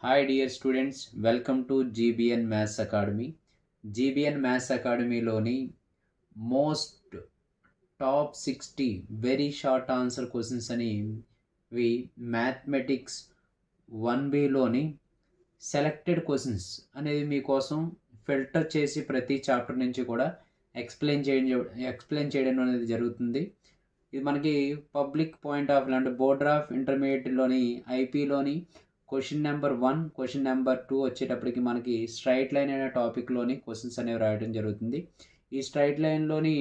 Hi dear students, welcome to GBN Maths Academy. GBN Maths Academy లోని most top 60 very short answer questions అని mathematics 1Bలోని selected questions అనేది మీకోసం filter చేసి ప్రతి chapter నుంచి కూడా ఎక్స్ప్లెయిన్ చేయడం అనేది జరుగుతుంది. ఇది మనకి పబ్లిక్ పాయింట్ ఆఫ్ వ్యూ అంటే బోర్డ్ ఆఫ్ ఇంటర్మీడియట్లోని ఐపీలోని క్వశ్చన్ నెంబర్ 1, క్వశ్చన్ నెంబర్ 2 వచ్చేటప్పటికి మనకి స్ట్రైట్ లైన్ అనే టాపిక్లోని క్వశ్చన్స్ అనేవి రాయడం జరుగుతుంది. ఈ స్ట్రైట్ లైన్లోని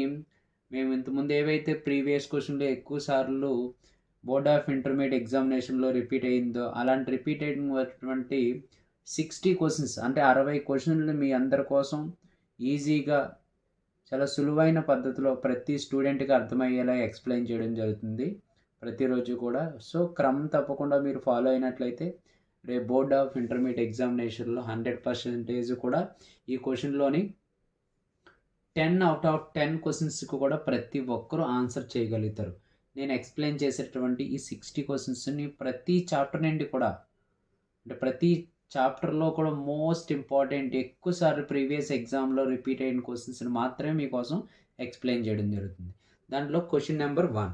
మేము ఇంతకుముందు ఏవైతే ప్రీవియస్ క్వశ్చన్లో ఎక్కువ సార్లు బోర్డ్ ఆఫ్ ఇంటర్మీడియట్ ఎగ్జామినేషన్లో రిపీట్ అయిందో అలాంటి రిపీట్ అయినటువంటి 60 క్వశ్చన్స్ అంటే 60 క్వశ్చన్లు మీ అందరి కోసం ఈజీగా చాలా సులువైన పద్ధతిలో ప్రతి స్టూడెంట్కి అర్థమయ్యేలా ఎక్స్ప్లెయిన్ చేయడం జరుగుతుంది ప్రతిరోజు కూడా. సో క్రమం తప్పకుండా మీరు ఫాలో అయినట్లయితే రేపు బోర్డ్ ఆఫ్ ఇంటర్మీడియట్ ఎగ్జామినేషన్లో 100% కూడా ఈ క్వశ్చన్లోని 10 out of 10 క్వశ్చన్స్కి కూడా ప్రతి ఒక్కరూ ఆన్సర్ చేయగలుగుతారు. నేను ఎక్స్ప్లెయిన్ చేసేటువంటి ఈ 60 క్వశ్చన్స్ని ప్రతి చాప్టర్ నుండి కూడా అంటే ప్రతి చాప్టర్లో కూడా మోస్ట్ ఇంపార్టెంట్ ఎక్కువసార్లు ప్రీవియస్ ఎగ్జామ్లో రిపీట్ అయిన క్వశ్చన్స్ని మాత్రమే మీకోసం ఎక్స్ప్లెయిన్ చేయడం జరుగుతుంది. దాంట్లో question number 1,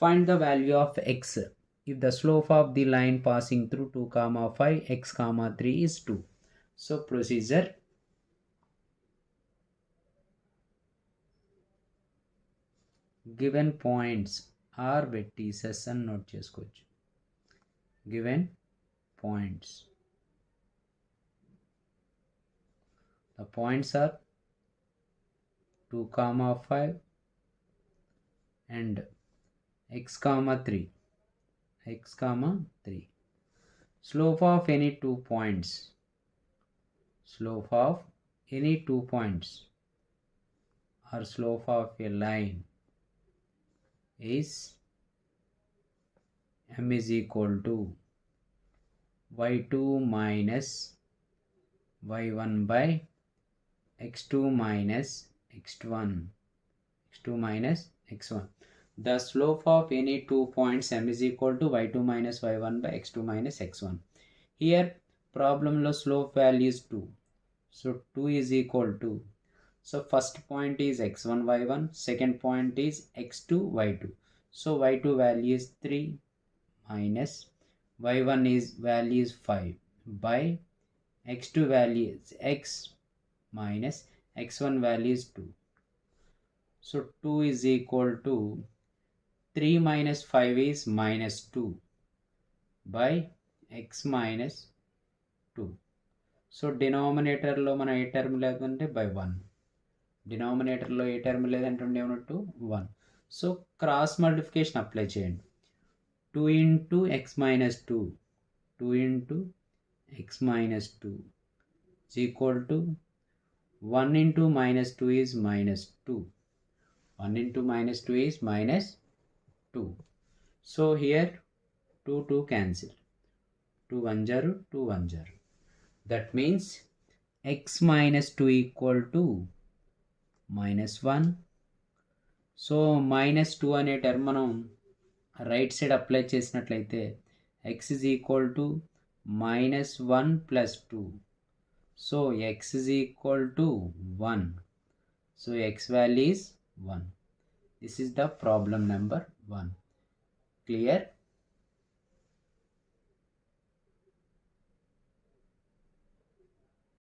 find the value of X if the slope of the line passing through 2, 5, x, 3 is 2. So procedure. Given points are vertices and note cheskochu. Given points. The points are 2, 5 and x, 3. x, 3. Slope of any 2 points. Slope of any 2 points or slope of a line is m is equal to y2 minus y1 by x2 minus x1. x2 minus x1. The slope of any 2 points m is equal to y2 minus y1 by x2 minus x1. Here problem lo slope value is 2. So 2 is equal to, so first point is x1 y1, second point is x2 y2. So y2 value is 3 minus y1 is value is 5 by x2 value is x minus x1 value is 2. So 2 is equal to 3 minus 5 is minus 2 by x minus 2. So denominator లో మనం ఏ term లేదంటే by 1, డినామినేటర్లో A term లేదంటే ఏమన్నట్టు 1. So cross multiplication apply చేయండి. 2 into x minus 2, 2 into x minus 2 is equal to 1 into minus 2 is minus 2. 1 into minus 2 is minus 2. So here 2 cancel. 2 1 0, 2 1 0. That means x minus 2 equal to minus 1. So minus 2 అనే term మనం right side apply చేసినట్లయితే x is equal to minus 1 plus 2. So x is equal to 1. So x value is 1. This is the problem number 1. Clear?